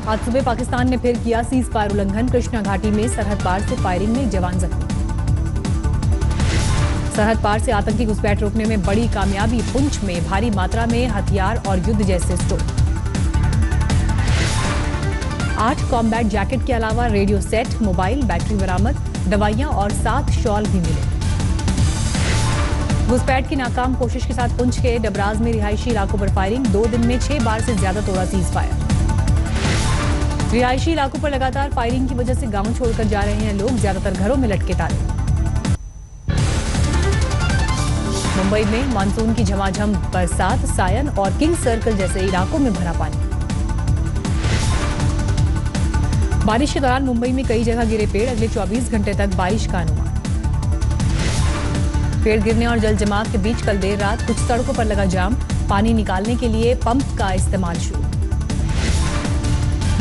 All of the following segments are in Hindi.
आज सुबह पाकिस्तान ने फिर किया सीज फायर उल्लंघन। कृष्णा घाटी में सरहद पार से फायरिंग में जवान जख्मी। सरहद पार से आतंकी घुसपैठ रोकने में बड़ी कामयाबी। पुंछ में भारी मात्रा में हथियार और युद्ध जैसे स्टोर। 8 कॉम्बैट जैकेट के अलावा रेडियो सेट, मोबाइल, बैटरी बरामद, दवाइयां और 7 शॉल भी मिले। घुसपैठ की नाकाम कोशिश के साथ पुंछ के डबराज में रिहायशी इलाकों पर फायरिंग। 2 दिन में 6 बार से ज्यादा तोड़ा सीज फायर। रिहायशी इलाकों पर लगातार फायरिंग की वजह से गांव छोड़कर जा रहे हैं लोग। ज्यादातर घरों में लटके ताले। मुंबई में मानसून की झमाझम बरसात। सायन और किंग सर्कल जैसे इलाकों में भरा पानी। बारिश के दौरान मुंबई में कई जगह गिरे पेड़। अगले 24 घंटे तक बारिश का अनुमान। पेड़ गिरने और जल जमाव के बीच कल देर रात कुछ सड़कों पर लगा जाम। पानी निकालने के लिए पंप का इस्तेमाल शुरू।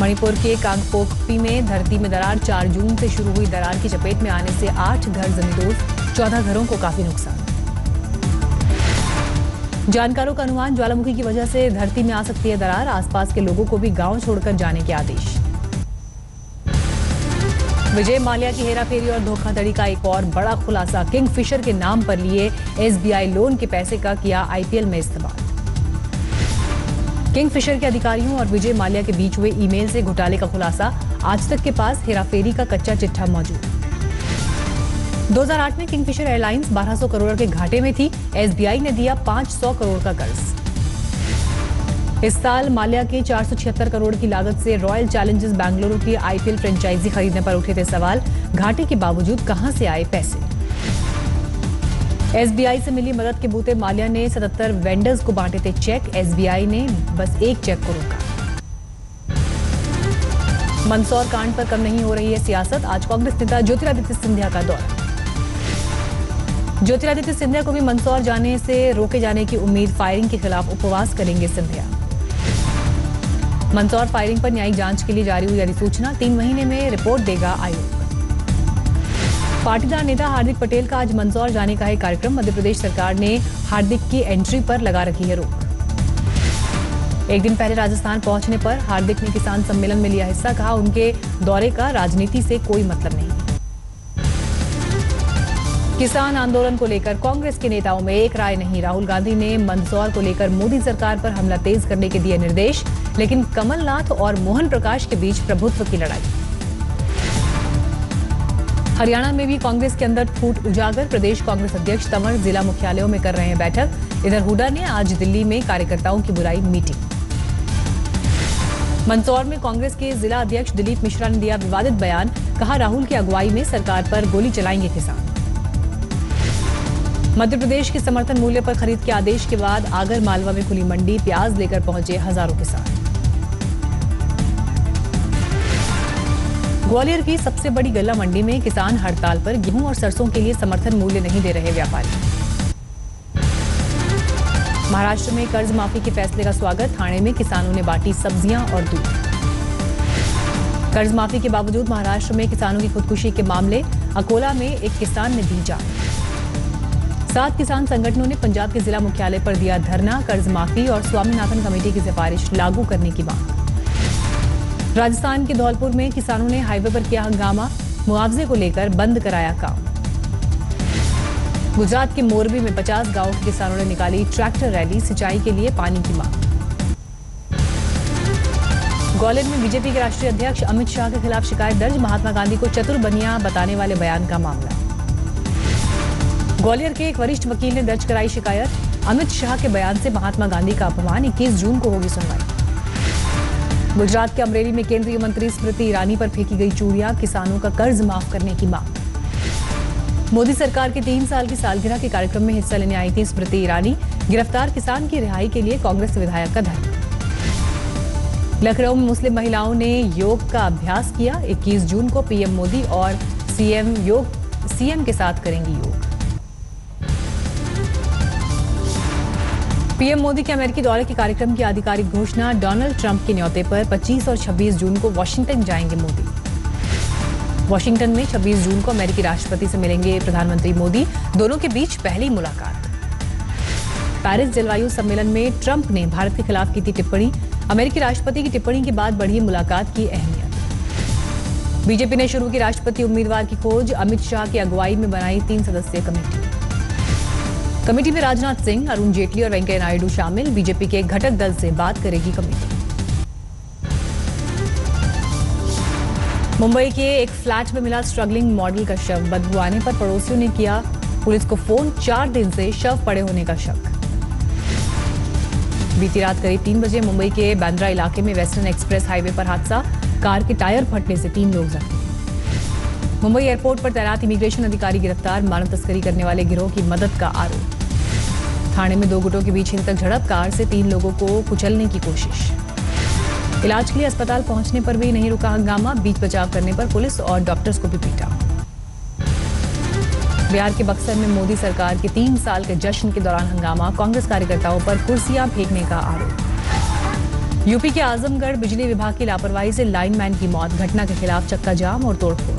मणिपुर के कांगपोकपी में धरती में दरार। 4 जून से शुरू हुई दरार की चपेट में आने से 8 घर जमींदोज। 14 घरों को काफी नुकसान। जानकारों का अनुमान, ज्वालामुखी की वजह से धरती में आ सकती है दरार। आसपास के लोगों को भी गांव छोड़कर जाने के आदेश। विजय माल्या की हेराफेरी और धोखाधड़ी का एक और बड़ा खुलासा। किंगफिशर के नाम पर लिए एसबीआई लोन के पैसे का किया आईपीएल में इस्तेमाल। किंगफिशर के अधिकारियों और विजय माल्या के बीच हुए ईमेल से घोटाले का खुलासा। आज तक के पास हेराफेरी का कच्चा चिट्ठा मौजूद। 2008 में किंगफिशर एयरलाइंस 1200 करोड़ के घाटे में थी। एसबीआई ने दिया 500 करोड़ का कर्ज। इस साल माल्या के 476 करोड़ की लागत से रॉयल चैलेंजर्स बेंगलुरु की आईपीएल फ्रेंचाइजी खरीदने पर उठे थे सवाल। घाटे के बावजूद कहां से आए पैसे। एसबीआई से मिली मदद के बूते माल्या ने 77 वेंडर्स को बांटे थे चेक। एसबीआई ने बस एक चेक को रोका। मंदसौर कांड पर कम नहीं हो रही है सियासत। आज कांग्रेस नेता ज्योतिरादित्य सिंधिया का दौरा। ज्योतिरादित्य सिंधिया को भी मंदसौर जाने से रोके जाने की उम्मीद। फायरिंग के खिलाफ उपवास करेंगे सिंधिया। मंदसौर फायरिंग पर न्यायिक जांच के लिए जारी हुई अधिसूचना। 3 महीने में रिपोर्ट देगा आयोग। पाटीदार नेता हार्दिक पटेल का आज मंदसौर जाने का है कार्यक्रम। मध्य प्रदेश सरकार ने हार्दिक की एंट्री पर लगा रखी है रोक। एक दिन पहले राजस्थान पहुंचने पर हार्दिक ने किसान सम्मेलन में लिया हिस्सा। कहा उनके दौरे का राजनीति से कोई मतलब नहीं। किसान आंदोलन को लेकर कांग्रेस के नेताओं में एक राय नहीं। राहुल गांधी ने मंदसौर को लेकर मोदी सरकार पर हमला तेज करने के दिए निर्देश। लेकिन कमलनाथ और मोहन प्रकाश के बीच प्रभुत्व की लड़ाई। हरियाणा में भी कांग्रेस के अंदर फूट उजागर। प्रदेश कांग्रेस अध्यक्ष तंवर जिला मुख्यालयों में कर रहे हैं बैठक। इधर हुड्डा ने आज दिल्ली में कार्यकर्ताओं की बुलाई मीटिंग। मंदसौर में कांग्रेस के जिला अध्यक्ष दिलीप मिश्रा ने दिया विवादित बयान। कहा राहुल की अगुवाई में सरकार पर गोली चलाएंगे किसान। मध्य प्रदेश के समर्थन मूल्य पर खरीद के आदेश के बाद आगर मालवा में खुली मंडी। प्याज लेकर पहुंचे हजारों किसान। ग्वालियर की सबसे बड़ी गल्ला मंडी में किसान हड़ताल पर। गेहूं और सरसों के लिए समर्थन मूल्य नहीं दे रहे व्यापारी। महाराष्ट्र में कर्ज माफी के फैसले का स्वागत। ठाणे में किसानों ने बांटी सब्जियां और दूध। कर्ज माफी के बावजूद महाराष्ट्र में किसानों की खुदकुशी के मामले। अकोला में एक किसान ने दी जान। 7 किसान संगठनों ने पंजाब के जिला मुख्यालय पर दिया धरना। कर्ज माफी और स्वामीनाथन कमेटी की सिफारिश लागू करने की मांग। राजस्थान के धौलपुर में किसानों ने हाईवे पर किया हंगामा। मुआवजे को लेकर बंद कराया काम। गुजरात के मोरबी में 50 गांवों के किसानों ने निकाली ट्रैक्टर रैली। सिंचाई के लिए पानी की मांग। ग्वालियर में बीजेपी के राष्ट्रीय अध्यक्ष अमित शाह के खिलाफ शिकायत दर्ज। महात्मा गांधी को चतुर बनिया बताने वाले बयान का मामला। ग्वालियर के एक वरिष्ठ वकील ने दर्ज कराई शिकायत। अमित शाह के बयान से महात्मा गांधी का अपमान। 21 जून को होगी सुनवाई। गुजरात के अमरेली में केंद्रीय मंत्री स्मृति ईरानी पर फेंकी गई चूड़ियां। किसानों का कर्ज माफ करने की मांग। मोदी सरकार के 3 साल की सालगिरह के कार्यक्रम में हिस्सा लेने आई थी स्मृति ईरानी। गिरफ्तार किसान की रिहाई के लिए कांग्रेस विधायक का धरना। लखनऊ में मुस्लिम महिलाओं ने योग का अभ्यास किया। 21 जून को पीएम मोदी और सीएम के साथ करेंगी योग। पीएम मोदी के अमेरिकी दौरे के कार्यक्रम की आधिकारिक घोषणा। डोनाल्ड ट्रंप के न्योते पर 25 और 26 जून को वॉशिंगटन जाएंगे मोदी। वॉशिंगटन में 26 जून को अमेरिकी राष्ट्रपति से मिलेंगे प्रधानमंत्री मोदी। दोनों के बीच पहली मुलाकात। पेरिस जलवायु सम्मेलन में ट्रंप ने भारत के खिलाफ की थी टिप्पणी। अमेरिकी राष्ट्रपति की टिप्पणी के बाद बढ़ी मुलाकात की अहमियत। बीजेपी ने शुरू की राष्ट्रपति उम्मीदवार की खोज। अमित शाह की अगुवाई में बनाई 3 सदस्यीय कमेटी में राजनाथ सिंह, अरुण जेटली और वेंकैया नायडू शामिल। बीजेपी के घटक दल से बात करेगी कमेटी। मुंबई के एक फ्लैट में मिला स्ट्रगलिंग मॉडल का शव। बदबू आने पर पड़ोसियों ने किया पुलिस को फोन। 4 दिन से शव पड़े होने का शक। बीती रात करीब 3 बजे मुंबई के बांद्रा इलाके में वेस्टर्न एक्सप्रेस हाईवे पर हादसा। कार के टायर फटने से 3 लोग जख्मी। मुंबई एयरपोर्ट पर तैनात इमिग्रेशन अधिकारी गिरफ्तार। मानव तस्करी करने वाले गिरोह की मदद का आरोप। थाने में 2 गुटों के बीच हिंसक झड़प। कार से 3 लोगों को कुचलने की कोशिश। इलाज के लिए अस्पताल पहुंचने पर भी नहीं रुका हंगामा। बीच बचाव करने पर पुलिस और डॉक्टर्स को भी पीटा। बिहार के बक्सर में मोदी सरकार के 3 साल के जश्न के दौरान हंगामा। कांग्रेस कार्यकर्ताओं पर कुर्सियां फेंकने का आरोप। यूपी के आजमगढ़ बिजली विभाग की लापरवाही से लाइनमैन की मौत। घटना के खिलाफ चक्का जाम और तोड़फोड़।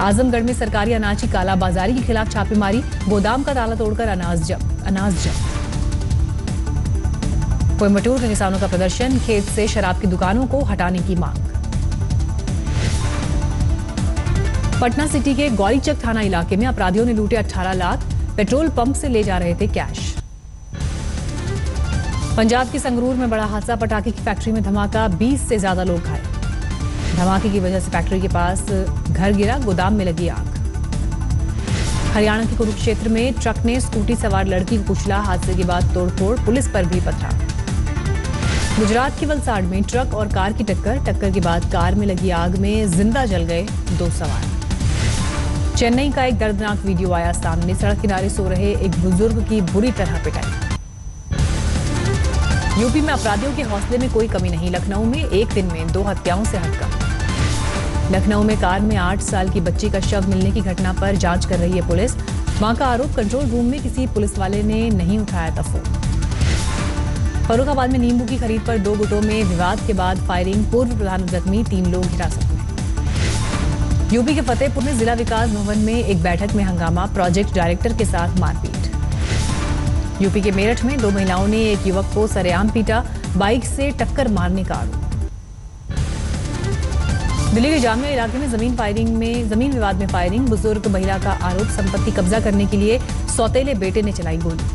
आजमगढ़ में सरकारी अनाज की कालाबाजारी के खिलाफ छापेमारी। गोदाम का ताला तोड़कर अनाज जब्त। कोयम्बटूर के किसानों का प्रदर्शन। खेत से शराब की दुकानों को हटाने की मांग। पटना सिटी के गौरीचक थाना इलाके में अपराधियों ने लूटे 18 लाख। पेट्रोल पंप से ले जा रहे थे कैश। पंजाब के संगरूर में बड़ा हादसा। पटाखे की फैक्ट्री में धमाका। 20 से ज्यादा लोग घायल। धमाके की वजह से फैक्ट्री के पास घर गिरा। गोदाम में लगी आग। हरियाणा के कुरुक्षेत्र में ट्रक ने स्कूटी सवार लड़की को कुचला। हादसे के बाद तोड़फोड़। पुलिस पर भी पथराव। गुजरात के वलसाड़ में ट्रक और कार की टक्कर के बाद कार में लगी आग में जिंदा जल गए 2 सवार। चेन्नई का एक दर्दनाक वीडियो आया सामने। सड़क किनारे सो रहे एक बुजुर्ग की बुरी तरह पिटाई। यूपी में अपराधियों के हौसले में कोई कमी नहीं। लखनऊ में एक दिन में 2 हत्याओं से हटका। लखनऊ में कार में 8 साल की बच्ची का शव मिलने की घटना पर जांच कर रही है पुलिस। मां का आरोप, कंट्रोल रूम में किसी पुलिस वाले ने नहीं उठाया था फोन। फर्रुखाबाद में नींबू की खरीद पर 2 गुटों में विवाद के बाद फायरिंग। पूर्व प्रधान जख्मी, 3 लोग हिरासत में। यूपी के फतेहपुर में जिला विकास भवन में एक बैठक में हंगामा। प्रोजेक्ट डायरेक्टर के साथ मारपीट। यूपी के मेरठ में 2 महिलाओं ने एक युवक को सरेआम पीटा। बाइक से टक्कर मारने का आरोप। दिल्ली के जामिया इलाके में जमीन विवाद में फायरिंग। बुजुर्ग महिला का आरोप, संपत्ति कब्जा करने के लिए सौतेले बेटे ने चलाई गोली।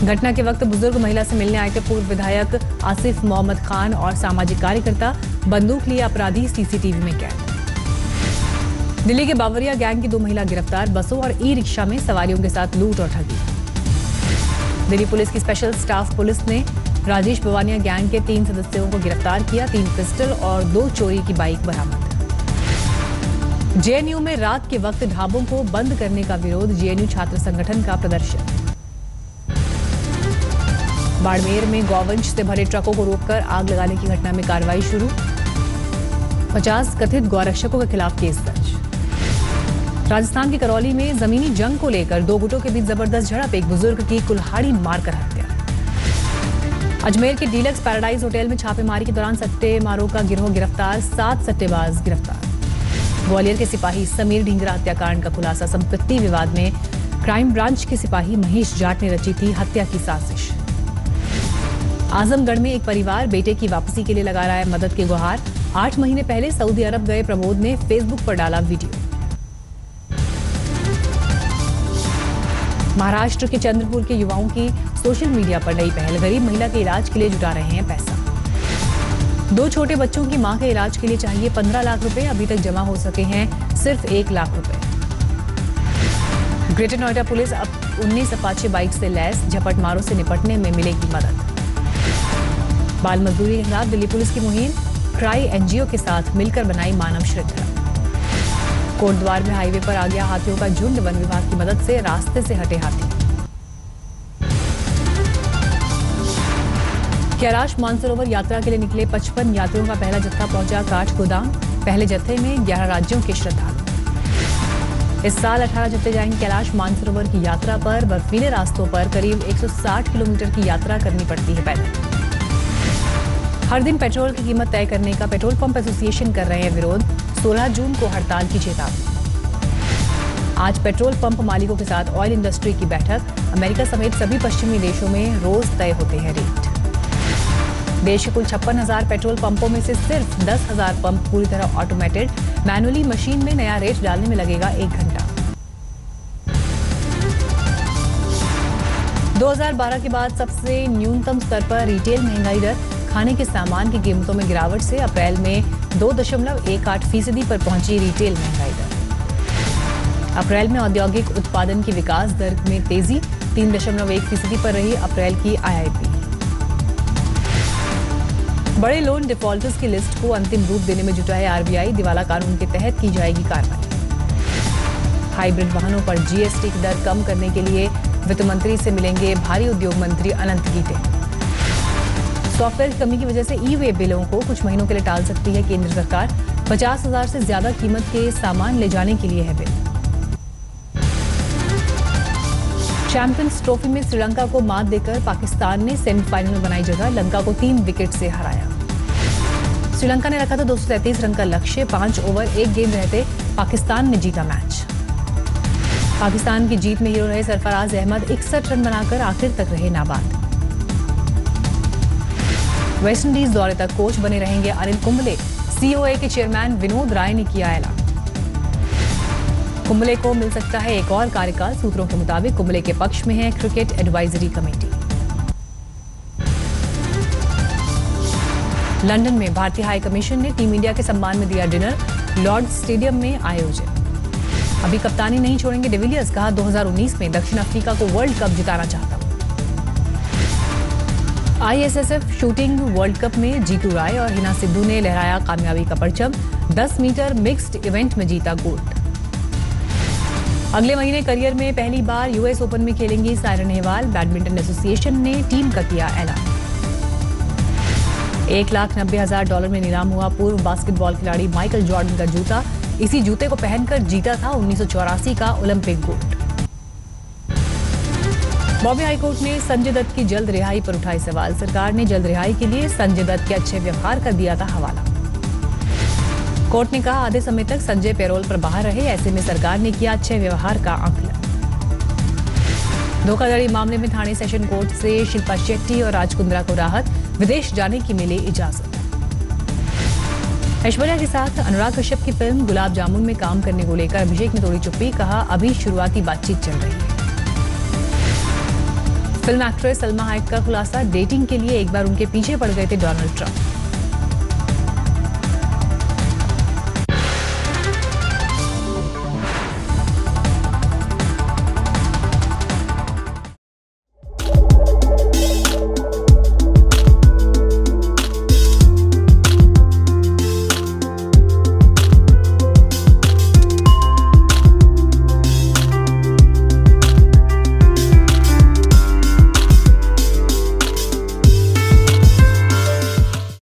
घटना के वक्त बुजुर्ग महिला से मिलने आए थे पूर्व विधायक आसिफ मोहम्मद खान और सामाजिक कार्यकर्ता। बंदूक लिए अपराधी सीसीटीवी में कैद। दिल्ली के बावरिया गैंग की 2 महिला गिरफ्तार। बसों और ई-रिक्शा में सवारियों के साथ लूट और ठगी। दिल्ली पुलिस की स्पेशल स्टाफ पुलिस ने राजेश बवानिया गैंग के 3 सदस्यों को गिरफ्तार किया। 3 पिस्टल और 2 चोरी की बाइक बरामद। जेएनयू में रात के वक्त ढाबों को बंद करने का विरोध। जेएनयू छात्र संगठन का प्रदर्शन। बाड़मेर में गौवंश से भरे ट्रकों को रोककर आग लगाने की घटना में कार्रवाई शुरू। 50 कथित गौरक्षकों के खिलाफ केस दर्ज। राजस्थान के करौली में जमीनी जंग को लेकर 2 गुटों के बीच जबरदस्त झड़प। एक बुजुर्ग की कुल्हाड़ी मारकर हत्या। अजमेर के डीलक्स पैराडाइज होटल में छापेमारी के दौरान सट्टेमारों का गिरोह गिरफ्तार। 7 सट्टेबाज गिरफ्तार। ग्वालियर के सिपाही समीर ढींगरा हत्याकांड का खुलासा। संपत्ति विवाद में क्राइम ब्रांच के सिपाही महेश जाट ने रची थी हत्या की साजिश। आजमगढ़ में एक परिवार बेटे की वापसी के लिए लगा रहा है मदद की गुहार। 8 महीने पहले सऊदी अरब गए प्रमोद ने फेसबुक पर डाला वीडियो। महाराष्ट्र के चंद्रपुर के युवाओं की सोशल मीडिया पर नई पहल। गरीब महिला के इलाज के लिए जुटा रहे हैं पैसा। 2 छोटे बच्चों की मां के इलाज के लिए चाहिए 15 लाख रुपए। अभी तक जमा हो सके हैं सिर्फ 1 लाख रुपए। ग्रेटर नोएडा पुलिस अब 19 अपाचे बाइक से लैस। झपटमारों से निपटने में मिलेगी मदद। बाल मजदूरी के खिलाफ दिल्ली पुलिस की मुहिम। क्राई एनजीओ के साथ मिलकर बनाई मानव श्रृंखला। कोटद्वार में हाईवे पर आ गया हाथियों का झुंड। वन विभाग की मदद से रास्ते से हटे हाथी। कैलाश मानसरोवर यात्रा के लिए निकले 55 यात्रियों का पहला जत्था पहुंचा काठगोदाम। पहले जत्थे में 11 राज्यों के श्रद्धालु। इस साल 18 जत्थे जाएंगे कैलाश मानसरोवर की यात्रा पर। बर्फीले रास्तों पर करीब 160 किलोमीटर की यात्रा करनी पड़ती है पैदल। हर दिन पेट्रोल की कीमत तय करने का पेट्रोल पंप एसोसिएशन कर रहे हैं विरोध। 16 जून को हड़ताल की चेतावनी। आज पेट्रोल पंप मालिकों के साथ ऑयल इंडस्ट्री की बैठक। अमेरिका समेत सभी पश्चिमी देशों में रोज तय होते हैं रेट। देश के कुल 56,000 पेट्रोल पंपों में से सिर्फ 10,000 पंप पूरी तरह ऑटोमेटेड। मैनुअली मशीन में नया रेट डालने में लगेगा 1 घंटा। 2012 के बाद सबसे न्यूनतम स्तर पर रिटेल महंगाई दर। खाने के सामान की कीमतों में गिरावट से अप्रैल में 2.18% पर पहुंची रिटेल महंगाई दर। अप्रैल में औद्योगिक उत्पादन की विकास दर में तेजी, 3.1% पर रही अप्रैल की IIP। बड़े लोन डिफॉल्टर्स की लिस्ट को अंतिम रूप देने में जुटा है RBI। दिवाला कानून के तहत की जाएगी कार्रवाई। हाइब्रिड वाहनों पर GST की दर कम करने के लिए वित्त मंत्री से मिलेंगे भारी उद्योग मंत्री अनंत गीते। सॉफ्टवेयर की कमी की वजह से ई-वे बिलों को कुछ महीनों के लिए टाल सकती है केंद्र सरकार। 50,000 से ज्यादा कीमत के सामान ले जाने के लिए है बिल। चैंपियंस ट्रॉफी में श्रीलंका को मात देकर पाकिस्तान ने सेमीफाइनल में बनाई जगह। लंका को 3 विकेट से हराया। श्रीलंका ने रखा था 233 रन का लक्ष्य। 5 ओवर 1 गेंद रहते पाकिस्तान ने जीता मैच। पाकिस्तान की जीत में हीरो रहे सरफराज अहमद 61 रन बनाकर आखिर तक रहे नाबाद। वेस्टइंडीज दौरे तक कोच बने रहेंगे अनिल कुंबले। COA के चेयरमैन विनोद राय ने किया ऐलान। कुंबले को मिल सकता है एक और कार्यकाल। सूत्रों के मुताबिक कुंबले के पक्ष में है क्रिकेट एडवाइजरी कमेटी। लंदन में भारतीय हाई कमीशन ने टीम इंडिया के सम्मान में दिया डिनर। लॉर्ड्स स्टेडियम में आयोजित। अभी कप्तानी नहीं छोड़ेंगे डिविलियर्स। कहा 2019 में दक्षिण अफ्रीका को वर्ल्ड कप जिताना चाहता हूं। ISSF शूटिंग वर्ल्ड कप में जीतू राय और हिना सिद्धू ने लहराया कामयाबी का परचम। 10 मीटर मिक्स्ड इवेंट में जीता गोल्ड। अगले महीने करियर में पहली बार US ओपन में खेलेंगी सायरा नेहवाल। बैडमिंटन एसोसिएशन ने टीम का किया ऐलान। $1,90,000 में नीलाम हुआ पूर्व बास्केटबॉल खिलाड़ी माइकल जॉर्डन का जूता। इसी जूते को पहनकर जीता था 1984 का ओलंपिक गोल्ड। बॉम्बे हाईकोर्ट ने संजय दत्त की जल्द रिहाई पर उठाए सवाल। सरकार ने जल्द रिहाई के लिए संजय दत्त के अच्छे व्यवहार का दिया था हवाला। कोर्ट ने कहा आधे समय तक संजय पैरोल पर बाहर रहे। ऐसे में सरकार ने किया अच्छे व्यवहार का आकलन। धोखाधड़ी मामले में थाने सेशन कोर्ट से शिल्पा शेट्टी और राज कुंद्रा को राहत। विदेश जाने की मिली इजाजत। ऐश्वर्या के साथ अनुराग कश्यप की फिल्म गुलाब जामुन में काम करने को लेकर अभिषेक ने तोड़ी चुप्पी। कहा अभी शुरुआती बातचीत चल रही है। फिल्म एक्ट्रेस सलमा हायक का खुलासा। डेटिंग के लिए एक बार उनके पीछे पड़ गए थे डोनाल्ड ट्रंप।